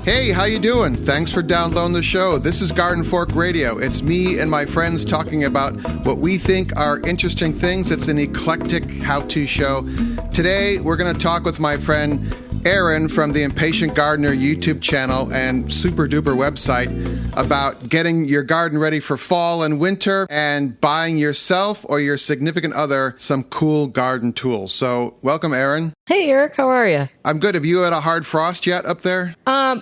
Hey, how you doing? Thanks for downloading the show. This is GardenFork Radio. It's me and my friends talking about what we think are interesting things. It's an eclectic how-to show. Today, we're going to talk with my friend Erin from the Impatient Gardener YouTube channel and super duper website about getting your garden ready for fall and winter and buying yourself or your significant other some cool garden tools. So welcome, Erin. Hey, Eric. How are you? I'm good. Have you had a hard frost yet up there?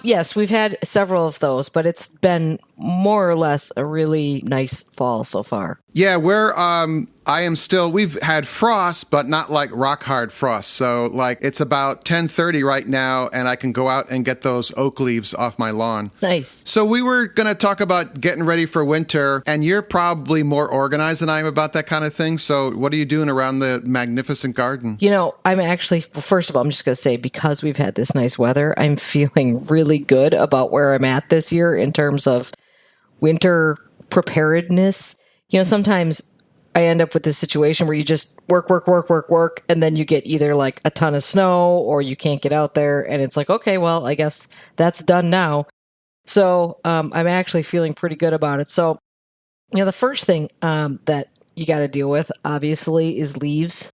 Yes, we've had several of those, but it's been more or less a really nice fall so far. Yeah, we've had frost, but not like rock hard frost. So like it's about 10:30 right now and I can go out and get those oak leaves off my lawn. Nice. So we were going to talk about getting ready for winter, and you're probably more organized than I am about that kind of thing. So what are you doing around the magnificent garden? You know, first of all, I'm just going to say, because we've had this nice weather, I'm feeling really good about where I'm at this year in terms of winter preparedness. You know, sometimes I end up with this situation where you just work, and then you get either like a ton of snow or you can't get out there, and it's like, okay, well, I guess that's done now. So I'm actually feeling pretty good about it. So, you know, the first thing that you got to deal with, obviously, is leaves.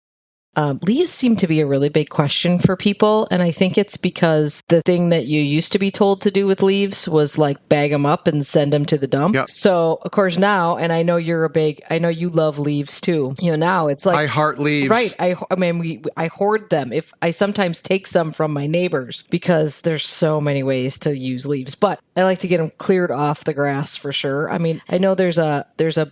Leaves seem to be a really big question for people, and I think it's because the thing that you used to be told to do with leaves was like bag them up and send them to the dump. Yep. So, of course, now, and I know I know you love leaves too. You know, now it's like I heart leaves. Right. I hoard them. If I sometimes take some from my neighbors because there's so many ways to use leaves, but I like to get them cleared off the grass for sure. I mean, I know there's a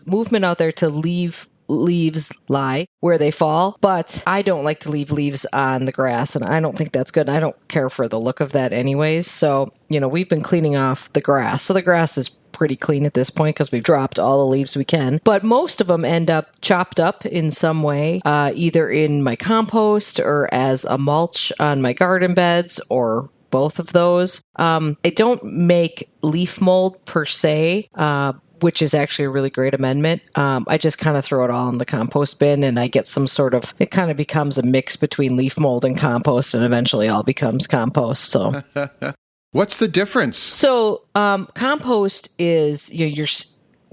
movement out there to leave leaves lie where they fall, but I don't like to leave leaves on the grass, and I don't think that's good. And I don't care for the look of that anyways. So, you know, we've been cleaning off the grass. So the grass is pretty clean at this point because we've dropped all the leaves we can. But most of them end up chopped up in some way, either in my compost or as a mulch on my garden beds, or both of those. I don't make leaf mold per se, which is actually a really great amendment. I just kind of throw it all in the compost bin, and I get it kind of becomes a mix between leaf mold and compost, and eventually all becomes compost. So, what's the difference? So, compost is,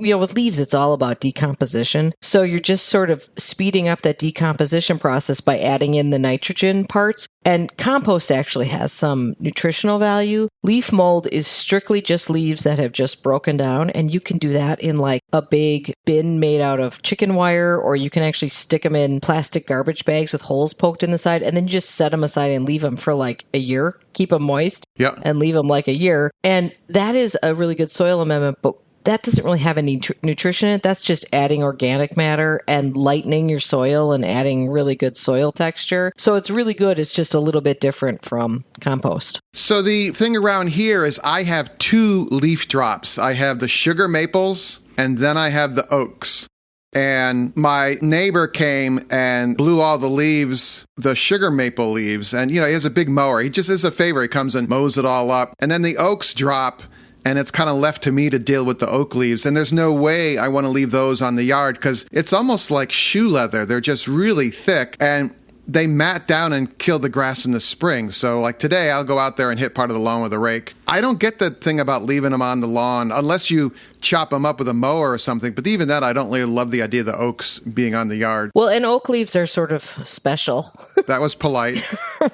with leaves, it's all about decomposition. So you're just sort of speeding up that decomposition process by adding in the nitrogen parts. And compost actually has some nutritional value. Leaf mold is strictly just leaves that have just broken down. And you can do that in like a big bin made out of chicken wire, or you can actually stick them in plastic garbage bags with holes poked in the side, and then you just set them aside and leave them for like a year. Keep them moist. Yep. And leave them like a year. And that is a really good soil amendment, but that doesn't really have any nutrition in it. That's just adding organic matter and lightening your soil and adding really good soil texture. So it's really good. It's just a little bit different from compost. So the thing around here is I have two leaf drops. I have the sugar maples and then I have the oaks. And my neighbor came and blew all the leaves, the sugar maple leaves. And, you know, he has a big mower. He just is a favor. He comes and mows it all up. And then the oaks drop, and it's kind of left to me to deal with the oak leaves. And there's no way I want to leave those on the yard because it's almost like shoe leather. They're just really thick, and they mat down and kill the grass in the spring. So like today, I'll go out there and hit part of the lawn with a rake. I don't get the thing about leaving them on the lawn unless you chop them up with a mower or something. But even that, I don't really love the idea of the oaks being on the yard. Well, and oak leaves are sort of special. That was polite.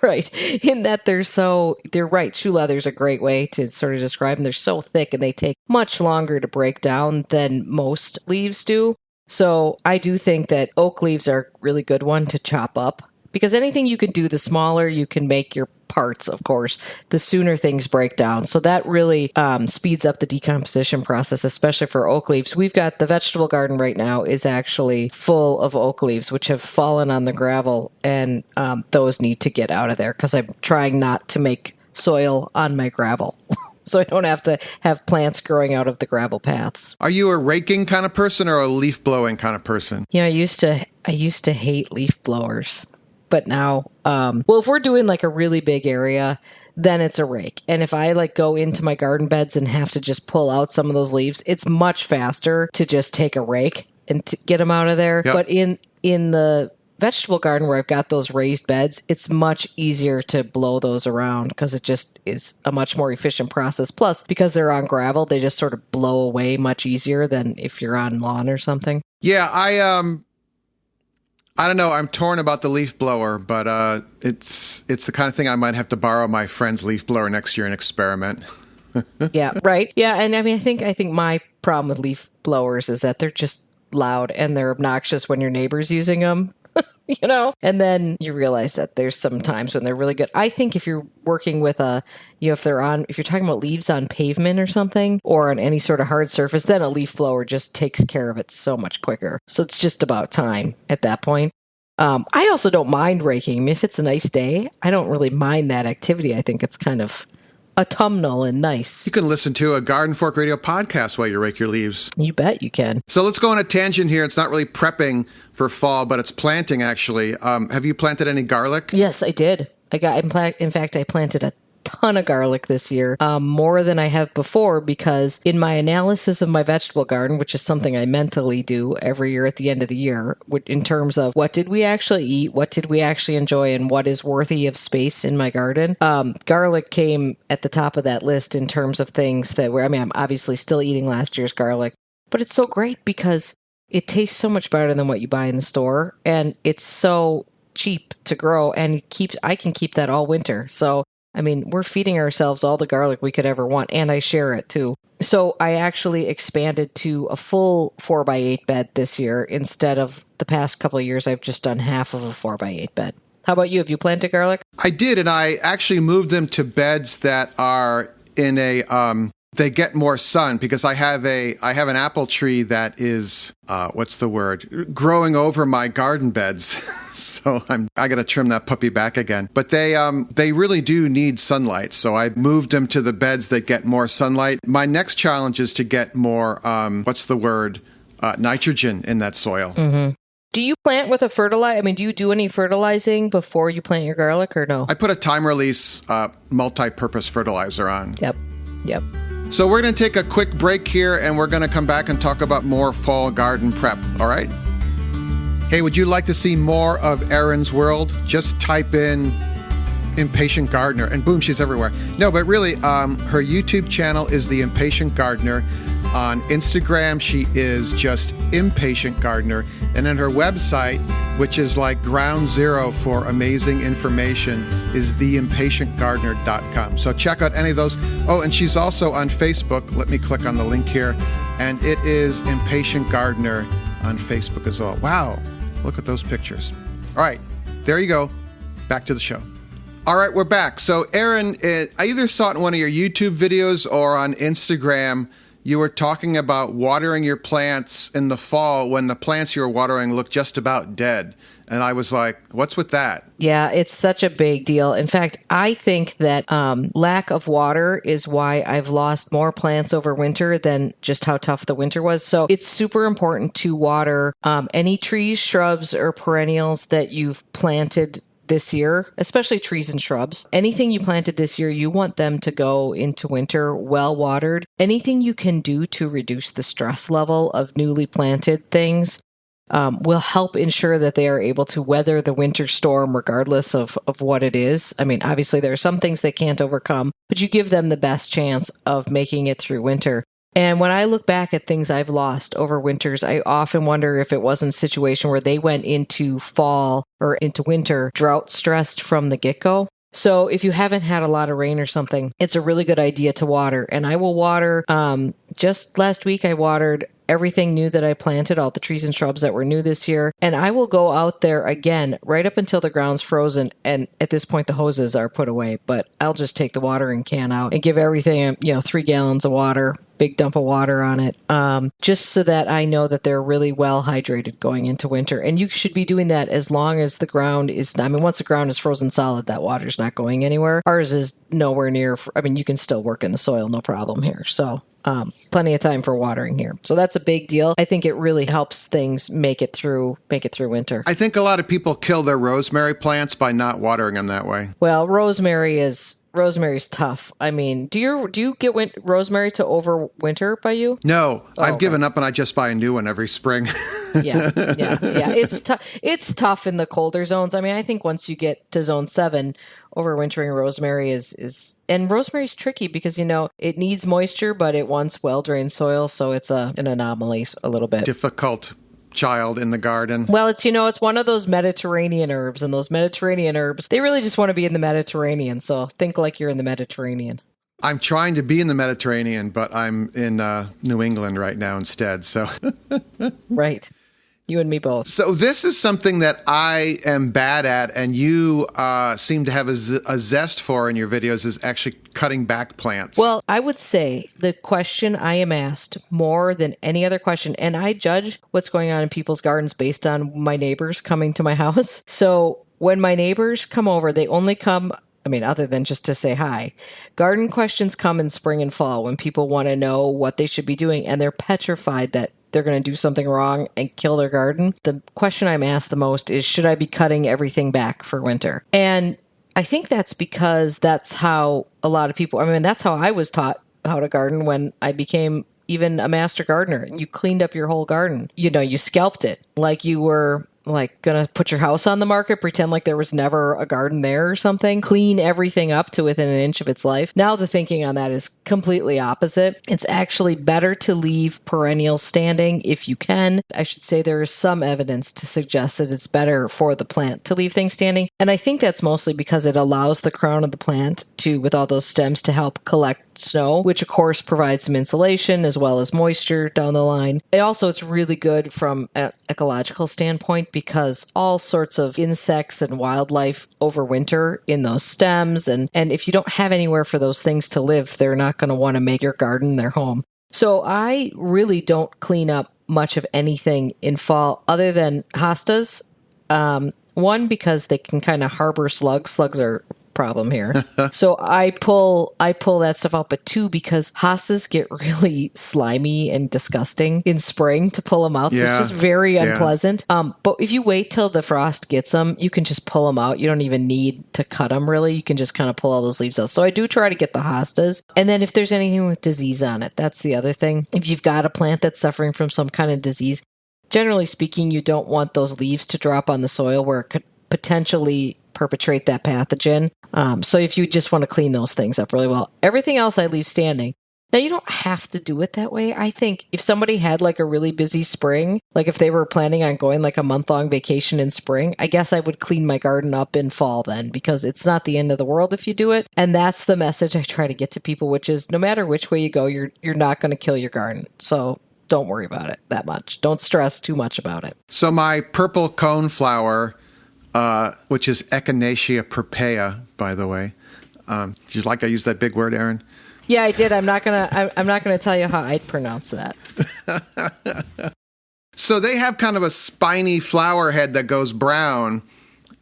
Right. In that they're right. Shoe leather is a great way to sort of describe them. They're so thick and they take much longer to break down than most leaves do. So I do think that oak leaves are a really good one to chop up. Because anything you can do, the smaller you can make your parts, of course, the sooner things break down. So that really speeds up the decomposition process, especially for oak leaves. We've got the vegetable garden right now is actually full of oak leaves, which have fallen on the gravel, and those need to get out of there because I'm trying not to make soil on my gravel. So I don't have to have plants growing out of the gravel paths. Are you a raking kind of person or a leaf blowing kind of person? I used to hate leaf blowers. But now, if we're doing like a really big area, then it's a rake. And if I like go into my garden beds and have to just pull out some of those leaves, it's much faster to just take a rake and to get them out of there. Yep. But in the vegetable garden where I've got those raised beds, it's much easier to blow those around because it just is a much more efficient process. Plus, because they're on gravel, they just sort of blow away much easier than if you're on lawn or something. Yeah, I don't know. I'm torn about the leaf blower, but it's the kind of thing I might have to borrow my friend's leaf blower next year and experiment. Yeah, right. Yeah, and I mean, I think my problem with leaf blowers is that they're just loud and they're obnoxious when your neighbor's using them. And then you realize that there's some times when they're really good. I think if you're working with if you're talking about leaves on pavement or something, or on any sort of hard surface, then a leaf blower just takes care of it so much quicker. So it's just about time at that point. I also don't mind raking. If it's a nice day, I don't really mind that activity. I think it's kind of autumnal and nice. You can listen to a GardenFork radio podcast while you rake your leaves. You bet you can. So let's go on a tangent here. It's not really prepping for fall, but it's planting, actually. Have you planted any garlic? Yes, I did. In fact, I planted a ton of garlic this year, more than I have before, because in my analysis of my vegetable garden, which is something I mentally do every year at the end of the year, in terms of what did we actually eat, what did we actually enjoy, and what is worthy of space in my garden, garlic came at the top of that list in terms of things I'm obviously still eating last year's garlic, but it's so great because it tastes so much better than what you buy in the store, and it's so cheap to grow, and I can keep that all winter. So I mean, we're feeding ourselves all the garlic we could ever want, and I share it too. So I actually expanded to a full 4x8 bed this year instead of the past couple of years. I've just done half of a 4x8 bed. How about you? Have you planted garlic? I did, and I actually moved them to beds that are in they get more sun, because I have an apple tree that is growing over my garden beds. So I got to trim that puppy back again. But they really do need sunlight. So I moved them to the beds that get more sunlight. My next challenge is to get more nitrogen in that soil. Mm-hmm. Do you plant with a fertilizer? I mean, do you do any fertilizing before you plant your garlic, or no? I put a time release multi-purpose fertilizer on. Yep. So we're going to take a quick break here, and we're going to come back and talk about more fall garden prep, all right? Hey, would you like to see more of Erin's world? Just type in Impatient Gardener, and boom, she's everywhere. No, but really, her YouTube channel is The Impatient Gardener. On Instagram, she is just Impatient Gardener. And then her website, which is like ground zero for amazing information, is theimpatientgardener.com. So check out any of those. Oh, and she's also on Facebook. Let me click on the link here. And it is Impatient Gardener on Facebook as well. Wow, look at those pictures. All right, there you go. Back to the show. All right, we're back. So Erin, I either saw it in one of your YouTube videos or on Instagram. You were talking about watering your plants in the fall when the plants you were watering looked just about dead. And I was like, what's with that? Yeah, it's such a big deal. In fact, I think that lack of water is why I've lost more plants over winter than just how tough the winter was. So it's super important to water any trees, shrubs, or perennials that you've planted this year, especially trees and shrubs. Anything you planted this year, you want them to go into winter well watered. Anything you can do to reduce the stress level of newly planted things will help ensure that they are able to weather the winter storm regardless of what it is. I mean, obviously there are some things they can't overcome, but you give them the best chance of making it through winter. And when I look back at things I've lost over winters, I often wonder if it wasn't a situation where they went into fall or into winter drought stressed from the get-go. So if you haven't had a lot of rain or something, it's a really good idea to water. And I will water, just last week I watered everything new that I planted, all the trees and shrubs that were new this year. And I will go out there again right up until the ground's frozen. And at this point, the hoses are put away. But I'll just take the watering can out and give everything, 3 gallons of water, big dump of water on it, just so that I know that they're really well hydrated going into winter. And you should be doing that as long as the ground is, once the ground is frozen solid, that water's not going anywhere. Ours is nowhere near, you can still work in the soil, no problem here. So plenty of time for watering here. So that's a big deal. I think it really helps things make it through winter. I think a lot of people kill their rosemary plants by not watering them that way. Well, rosemary's tough. I mean, do you get rosemary to overwinter by you? No, I've given up and I just buy a new one every spring. Yeah. It's tough in the colder zones. I mean, I think once you get to zone 7, overwintering rosemary is and rosemary's tricky because, it needs moisture, but it wants well-drained soil. So it's an anomaly a little bit. Difficult child in the garden. Well, it's one of those Mediterranean herbs, and those Mediterranean herbs, they really just want to be in the Mediterranean. So think like you're in the Mediterranean. I'm trying to be in the Mediterranean, but I'm in New England right now instead. So Right. You and me both. So this is something that I am bad at, and you seem to have a zest for in your videos, is actually cutting back plants. Well, I would say the question I am asked more than any other question, and I judge what's going on in people's gardens based on my neighbors coming to my house. So when my neighbors come over, they only come, other than just to say hi. Garden questions come in spring and fall when people want to know what they should be doing, and they're petrified that they're going to do something wrong and kill their garden. The question I'm asked the most is, should I be cutting everything back for winter? And I think that's because that's how a lot of people, that's how I was taught how to garden when I became even a master gardener. You cleaned up your whole garden. You scalped it like you were gonna put your house on the market, pretend like there was never a garden there or something, clean everything up to within an inch of its life. Now the thinking on that is completely opposite. It's actually better to leave perennials standing if you can. I should say there is some evidence to suggest that it's better for the plant to leave things standing. And I think that's mostly because it allows the crown of the plant to, with all those stems, to help collect snow, which of course provides some insulation as well as moisture down the line. It's really good from an ecological standpoint because all sorts of insects and wildlife overwinter in those stems. And if you don't have anywhere for those things to live, they're not going to want to make your garden their home. So I really don't clean up much of anything in fall other than hostas. One, because they can kind of harbor slugs. Slugs are problem here. So I pull that stuff out. But 2, because hostas get really slimy and disgusting in spring to pull them out. So it's just very unpleasant. But if you wait till the frost gets them, you can just pull them out. You don't even need to cut them really. You can just kind of pull all those leaves out. So I do try to get the hostas. And then if there's anything with disease on it, that's the other thing. If you've got a plant that's suffering from some kind of disease, generally speaking, you don't want those leaves to drop on the soil where it could potentially perpetrate that pathogen. So if you just want to clean those things up really well, everything else I leave standing. Now, you don't have to do it that way. I think if somebody had a really busy spring, if they were planning on going a month-long vacation in spring, I guess I would clean my garden up in fall then, because it's not the end of the world if you do it. And that's the message I try to get to people, which is no matter which way you go, you're not going to kill your garden. So don't worry about it that much. Don't stress too much about it. So my purple coneflower, which is Echinacea purpurea, by the way. Did you like I used that big word, Erin? Yeah, I did. I'm not gonna tell you how I'd pronounce that. So they have kind of a spiny flower head that goes brown,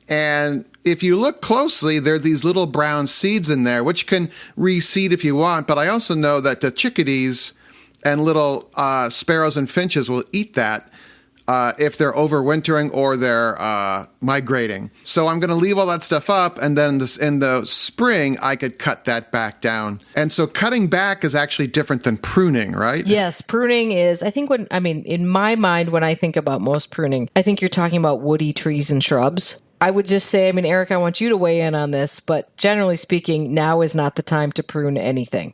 and if you look closely, there are these little brown seeds in there, which can reseed if you want. But I also know that the chickadees and little sparrows and finches will eat that. If they're overwintering or they're migrating. So I'm going to leave all that stuff up, and then in the spring, I could cut that back down. And so cutting back is actually different than pruning, right? Yes, pruning is, I think in my mind, when I think about most pruning, I think you're talking about woody trees and shrubs. I would just say, Eric, I want you to weigh in on this, but generally speaking, now is not the time to prune anything.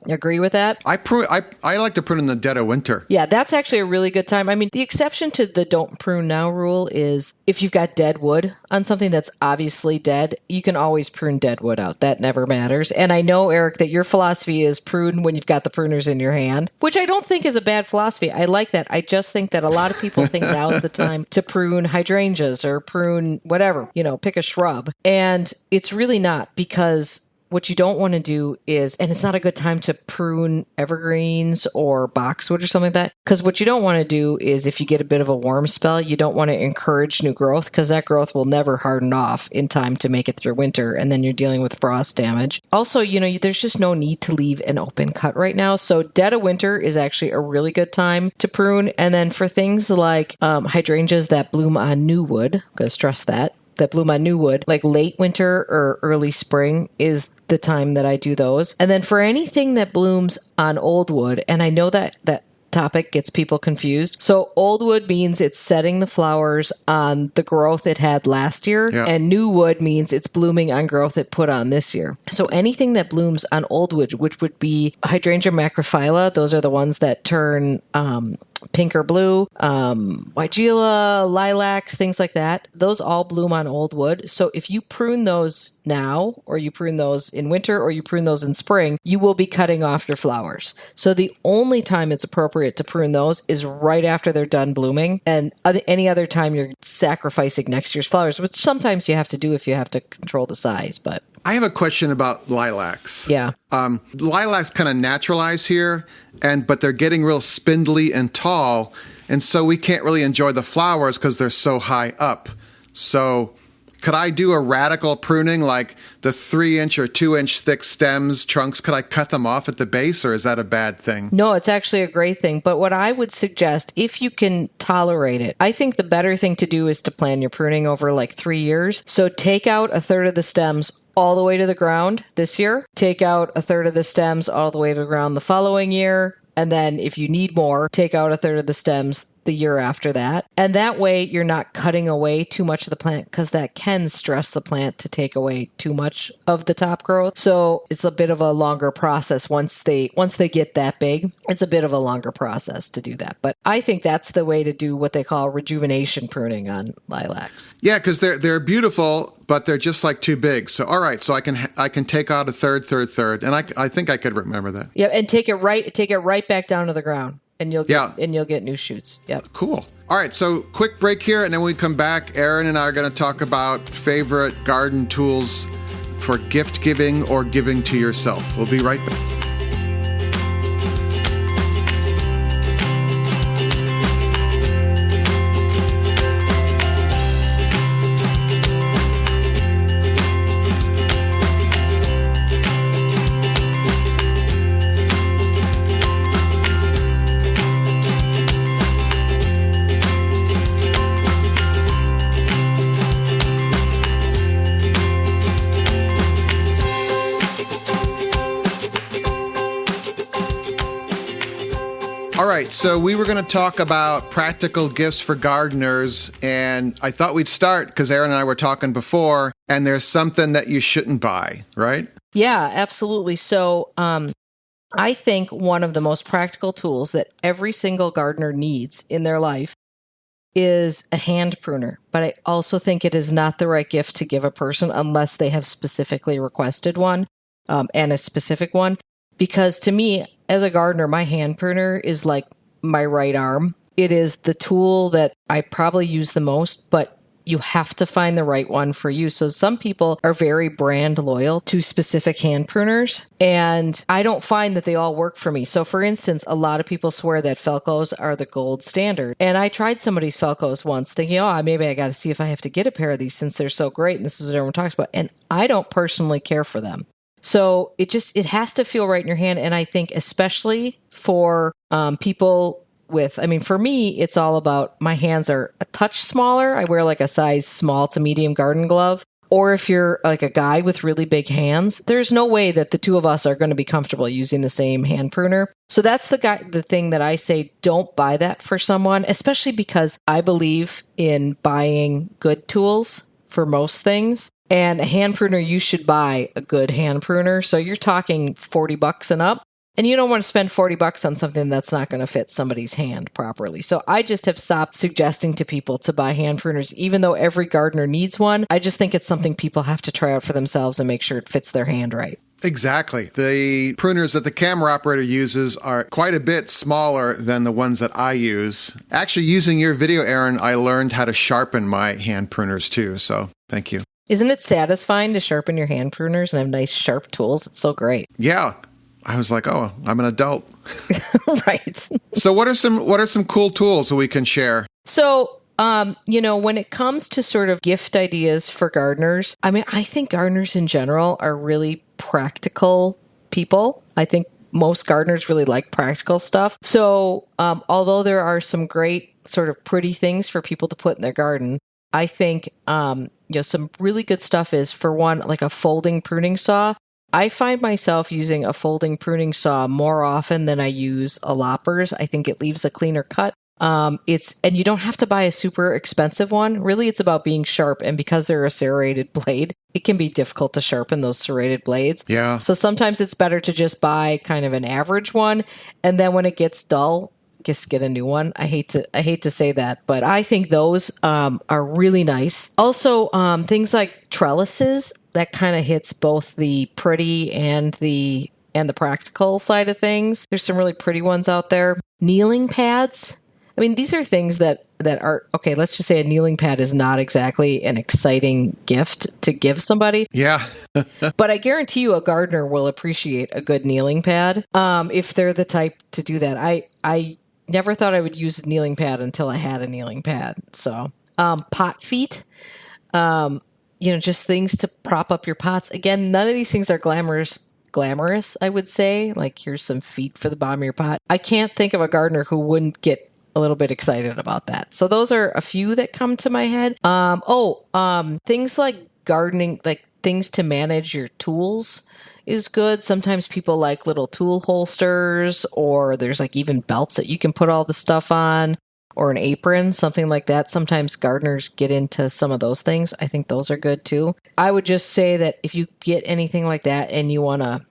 Agree with that? I like to prune in the dead of winter. Yeah, that's actually a really good time. The exception to the don't prune now rule is if you've got dead wood on something that's obviously dead, you can always prune dead wood out. That never matters. And I know, Eric, that your philosophy is prune when you've got the pruners in your hand, which I don't think is a bad philosophy. I like that. I just think that a lot of people think now is the time to prune hydrangeas or prune whatever, pick a shrub. And it's really not, because what you don't want to do is, and it's not a good time to prune evergreens or boxwood or something like that, because what you don't want to do is, if you get a bit of a warm spell, you don't want to encourage new growth, because that growth will never harden off in time to make it through winter, and then you're dealing with frost damage. Also, there's just no need to leave an open cut right now, so dead of winter is actually a really good time to prune. And then for things like hydrangeas that bloom on new wood, I'm going to stress that bloom on new wood, late winter or early spring is the time that I do those. And then for anything that blooms on old wood, and I know that topic gets people confused. So old wood means it's setting the flowers on the growth it had last year, and new wood means it's blooming on growth it put on this year. So anything that blooms on old wood, which would be hydrangea macrophylla, those are the ones that turn pink or blue, weigela, lilacs, things like that. Those all bloom on old wood. So if you prune those now, or you prune those in winter, or you prune those in spring, you will be cutting off your flowers. So the only time it's appropriate to prune those is right after they're done blooming. And any other time you're sacrificing next year's flowers, which sometimes you have to do if you have to control the size. But I have a question about lilacs. Yeah. Lilacs kind of naturalize here, but they're getting real spindly and tall, and so we can't really enjoy the flowers because they're so high up. So could I do a radical pruning, like the 3-inch or 2-inch thick stems, trunks? Could I cut them off at the base, or is that a bad thing? No, it's actually a great thing. But what I would suggest, if you can tolerate it, I think the better thing to do is to plan your pruning over like 3 years. So take out a third of the stems all the way to the ground this year. Take out a third of the stems all the way to the ground the following year. And then if you need more, take out a third of the stems the year after that. And that way you're not cutting away too much of the plant, because that can stress the plant to take away too much of the top growth. So it's a bit of a longer process once they get that big. It's a bit of a longer process to do that. But I think that's the way to do what they call rejuvenation pruning on lilacs. Yeah, because they're beautiful, but they're just like too big. So all right, so I can take out a third, and I think I could remember that. Yeah, and take it right back down to the ground. And you'll get new shoots. Yep. Cool. All right, so quick break here, and then when we come back, Erin and I are going to talk about favorite garden tools for gift giving or giving to yourself. We'll be right back. All right, so we were going to talk about practical gifts for gardeners, and I thought we'd start because Erin and I were talking before, and there's something that you shouldn't buy, right? Yeah, absolutely. So I think one of the most practical tools that every single gardener needs in their life is a hand pruner. But I also think it is not the right gift to give a person unless they have specifically requested one, and a specific one. Because to me, as a gardener, my hand pruner is like my right arm. It is the tool that I probably use the most, but you have to find the right one for you. So some people are very brand loyal to specific hand pruners, and I don't find that they all work for me. So for instance, a lot of people swear that Felcos are the gold standard. And I tried somebody's Felcos once thinking, maybe I got to see if I have to get a pair of these since they're so great. And this is what everyone talks about. And I don't personally care for them. So it has to feel right in your hand. And I think especially for people for me, it's all about my hands are a touch smaller. I wear like a size small to medium garden glove. Or if you're like a guy with really big hands, there's no way that the two of us are going to be comfortable using the same hand pruner. So that's the thing that I say, don't buy that for someone, especially because I believe in buying good tools for most things. And a hand pruner, you should buy a good hand pruner. So you're talking $40 and up. And you don't want to spend $40 on something that's not going to fit somebody's hand properly. So I just have stopped suggesting to people to buy hand pruners, even though every gardener needs one. I just think it's something people have to try out for themselves and make sure it fits their hand right. Exactly. The pruners that the camera operator uses are quite a bit smaller than the ones that I use. Actually, using your video, Erin, I learned how to sharpen my hand pruners too. So thank you. Isn't it satisfying to sharpen your hand pruners and have nice sharp tools? It's so great. Yeah. I was like, oh, I'm an adult. Right. So what are some cool tools that we can share? So, when it comes to sort of gift ideas for gardeners, I think gardeners in general are really practical people. I think most gardeners really like practical stuff. So, although there are some great sort of pretty things for people to put in their garden, I think, some really good stuff is, for one, like a folding pruning saw. I find myself using a folding pruning saw more often than I use a loppers. I think it leaves a cleaner cut. And you don't have to buy a super expensive one. Really, it's about being sharp. And because they're a serrated blade, it can be difficult to sharpen those serrated blades. Yeah. So sometimes it's better to just buy kind of an average one. And then when it gets dull, just get a new one. I hate to say that, but I think those are really nice. Also, things like trellises, that kind of hits both the pretty and the practical side of things. There's some really pretty ones out there. Kneeling pads. I mean, these are things that are, okay, let's just say a kneeling pad is not exactly an exciting gift to give somebody. Yeah. But I guarantee you a gardener will appreciate a good kneeling pad if they're the type to do that. I never thought I would use a kneeling pad until I had a kneeling pad. So pot feet, just things to prop up your pots. Again, none of these things are glamorous, I would say. Like, here's some feet for the bottom of your pot. I can't think of a gardener who wouldn't get a little bit excited about that. So those are a few that come to my head. Things like gardening, like things to manage your tools is good. Sometimes people like little tool holsters, or there's like even belts that you can put all the stuff on, or an apron, something like that. Sometimes gardeners get into some of those things. I think those are good too. I would just say that if you get anything like that and you want to,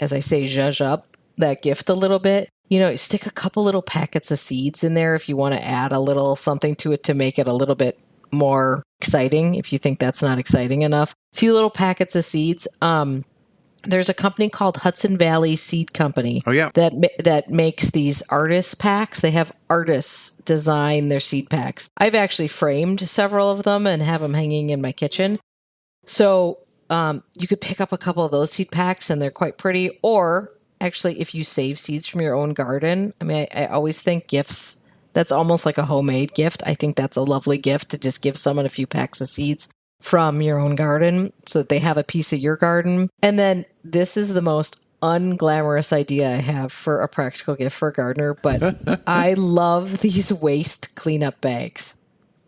as I say, zhuzh up that gift a little bit, stick a couple little packets of seeds in there if you want to add a little something to it to make it a little bit more exciting, if you think that's not exciting enough. A few little packets of seeds. There's a company called Hudson Valley Seed Company. Oh, yeah. That makes these artist packs. They have artists design their seed packs. I've actually framed several of them and have them hanging in my kitchen. So you could pick up a couple of those seed packs, and they're quite pretty. Or actually, if you save seeds from your own garden, I mean, I always think gifts, that's almost like a homemade gift. I think that's a lovely gift to just give someone a few packs of seeds from your own garden so that they have a piece of your garden. And then this is the most unglamorous idea I have for a practical gift for a gardener, but I love these waste cleanup bags.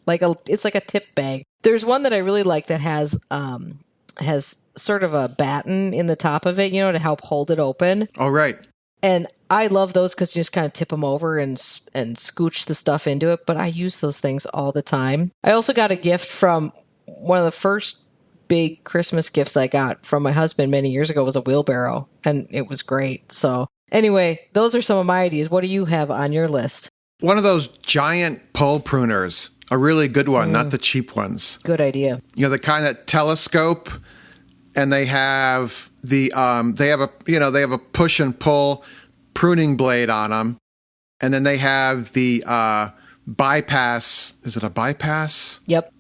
It's like a tip bag. There's one that I really like that has sort of a batten in the top of it, to help hold it open. Oh, right. And I love those because you just kind of tip them over and scooch the stuff into it. But I use those things all the time. I also got a gift from one of the first big Christmas gifts I got from my husband many years ago was a wheelbarrow, and it was great. So anyway, those are some of my ideas. What do you have on your list? One of those giant pole pruners, a really good one, not the cheap ones. Good idea. The kind that telescope, and they have they have a push and pull pruning blade on them, and then they have the bypass. Is it a bypass? Yep.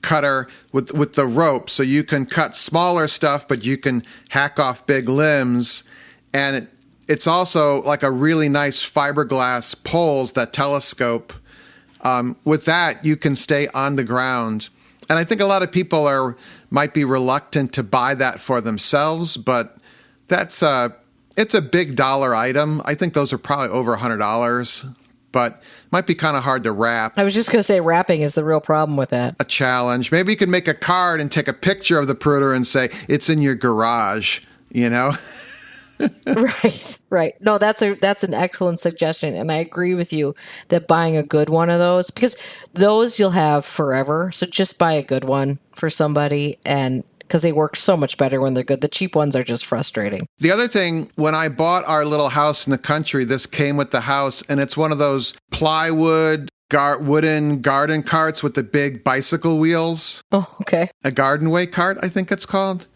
Cutter with the rope, so you can cut smaller stuff, but you can hack off big limbs. And it's also like a really nice fiberglass poles that telescope. With that, you can stay on the ground. And I think a lot of people might be reluctant to buy that for themselves, but it's a big dollar item. I think those are probably over $100. But might be kind of hard to wrap. I was just going to say wrapping is the real problem with that. A challenge. Maybe you could make a card and take a picture of the pruner and say, it's in your garage, Right. No, that's an excellent suggestion. And I agree with you that buying a good one of those, because those you'll have forever. So just buy a good one for somebody, and because they work so much better when they're good. The cheap ones are just frustrating. The other thing, when I bought our little house in the country, this came with the house, and it's one of those plywood, wooden garden carts with the big bicycle wheels. Oh, okay. A garden way cart, I think it's called.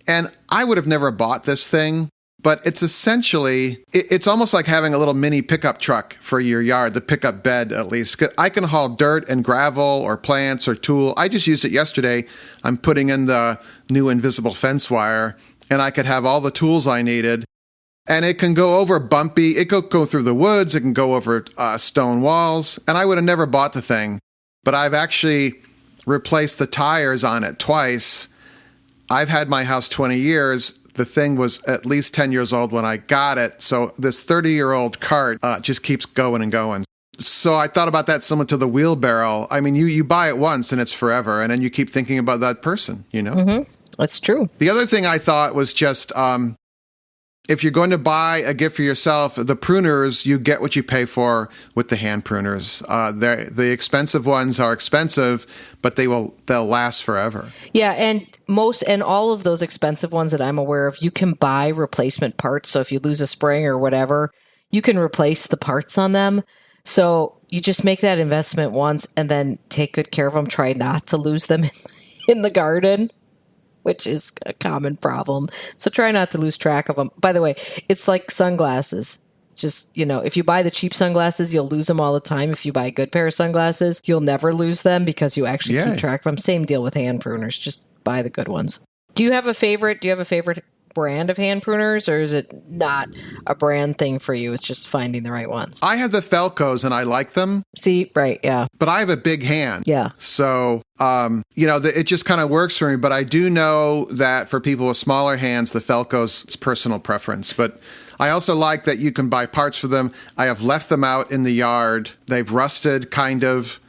And I would have never bought this thing, but it's essentially, it's almost like having a little mini pickup truck for your yard, the pickup bed at least. I can haul dirt and gravel or plants or tool. I just used it yesterday. I'm putting in the new invisible fence wire, and I could have all the tools I needed. And it can go over bumpy, it can go through the woods, it can go over stone walls. And I would have never bought the thing, but I've actually replaced the tires on it twice. I've had my house 20 years. The thing was at least 10 years old when I got it. So this 30-year-old cart just keeps going and going. So I thought about that similar to the wheelbarrow. I mean, you buy it once and it's forever. And then you keep thinking about that person, Mm-hmm. That's true. The other thing I thought was just if you're going to buy a gift for yourself, the pruners, you get what you pay for with the hand pruners. The expensive ones are expensive, but they'll last forever. Yeah, and all of those expensive ones that I'm aware of, you can buy replacement parts. So if you lose a spring or whatever, you can replace the parts on them. So you just make that investment once and then take good care of them. Try not to lose them in the garden, which is a common problem. So try not to lose track of them. By the way, it's like sunglasses. Just, if you buy the cheap sunglasses, you'll lose them all the time. If you buy a good pair of sunglasses, you'll never lose them because you actually keep track of them. Same deal with hand pruners. Just buy the good ones. Do you have a favorite brand of hand pruners, or is it not a brand thing for you? It's just finding the right ones. I have the Felcos and I like them. See, right, yeah. But I have a big hand. Yeah. So, it just kind of works for me. But I do know that for people with smaller hands, the Felcos, it's personal preference. But I also like that you can buy parts for them. I have left them out in the yard. They've rusted, kind of.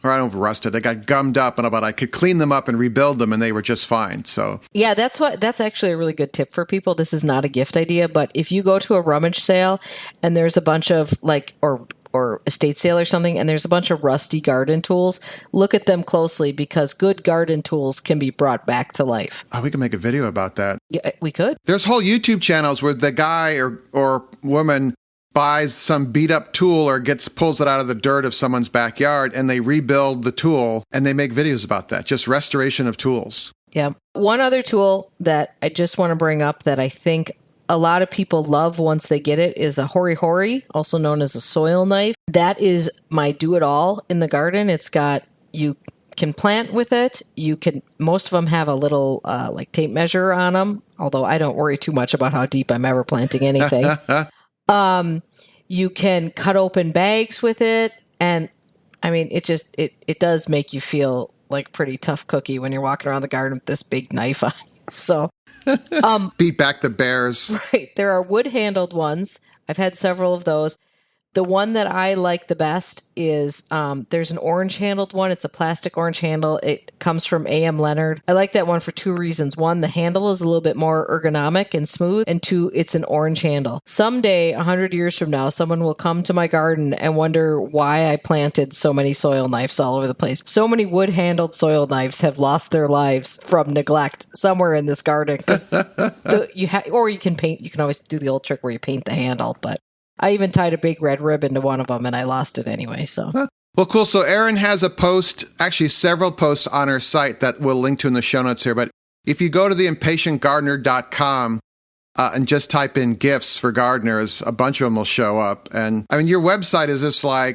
Or I don't know if rusted. They got gummed up, but I could clean them up and rebuild them, and they were just fine. So yeah, that's actually a really good tip for people. This is not a gift idea, but if you go to a rummage sale and there's a bunch of or estate sale or something, and there's a bunch of rusty garden tools, look at them closely because good garden tools can be brought back to life. Oh, we can make a video about that. Yeah, we could. There's whole YouTube channels where the guy or woman buys some beat up tool or pulls it out of the dirt of someone's backyard and they rebuild the tool and they make videos about that. Just restoration of tools. Yeah. One other tool that I just want to bring up that I think a lot of people love once they get it is a hori-hori, also known as a soil knife. That is my do-it-all in the garden. You can plant with it. Most of them have a little tape measure on them, although I don't worry too much about how deep I'm ever planting anything. You can cut open bags with it. And I mean, it does make you feel like a pretty tough cookie when you're walking around the garden with this big knife on. So, beat back the bears. Right. There are wood handled ones. I've had several of those. The one that I like the best is there's an orange-handled one. It's a plastic orange handle. It comes from A.M. Leonard. I like that one for two reasons. One, the handle is a little bit more ergonomic and smooth. And two, it's an orange handle. Someday, 100 years from now, someone will come to my garden and wonder why I planted so many soil knives all over the place. So many wood-handled soil knives have lost their lives from neglect somewhere in this garden. Or you can paint. You can always do the old trick where you paint the handle, but I even tied a big red ribbon to one of them, and I lost it anyway. So, Well, cool. So Erin has a post, actually several posts on her site that we'll link to in the show notes here. But if you go to theimpatientgardener.com and just type in gifts for gardeners, a bunch of them will show up. And I mean, your website is just like,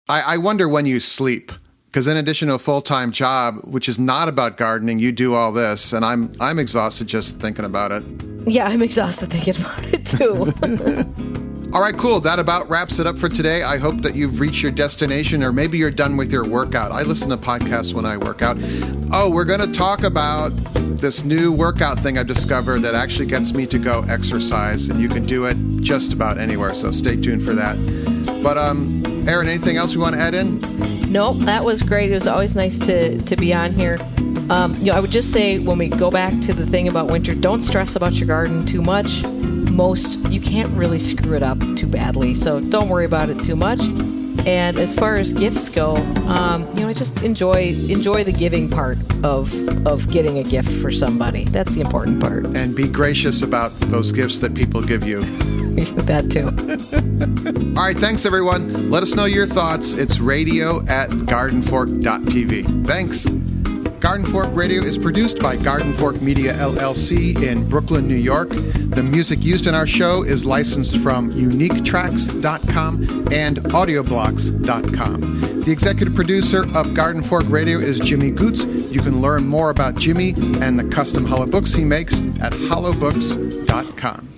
I wonder when you sleep. Because in addition to a full-time job, which is not about gardening, you do all this, and I'm exhausted just thinking about it. Yeah, I'm exhausted thinking about it too. All right, cool. That about wraps it up for today. I hope that you've reached your destination, or maybe you're done with your workout. I listen to podcasts when I work out. Oh, we're going to talk about this new workout thing I've discovered that actually gets me to go exercise, and you can do it just about anywhere, so stay tuned for that. But, Erin, anything else you want to add in? Nope, that was great. It was always nice to be on here. I would just say when we go back to the thing about winter, don't stress about your garden too much. You can't really screw it up too badly, so don't worry about it too much. And as far as gifts go, just enjoy the giving part of getting a gift for somebody. That's the important part. And be gracious about those gifts that people give you. That too. All right, thanks everyone. Let us know your thoughts. It's radio@gardenfork.tv. Thanks. GardenFork Radio is produced by GardenFork Media LLC in Brooklyn, New York. The music used in our show is licensed from uniquetracks.com and audioblocks.com. The executive producer of GardenFork Radio is Jimmy Goots. You can learn more about Jimmy and the custom hollow books he makes at hollowbooks.com.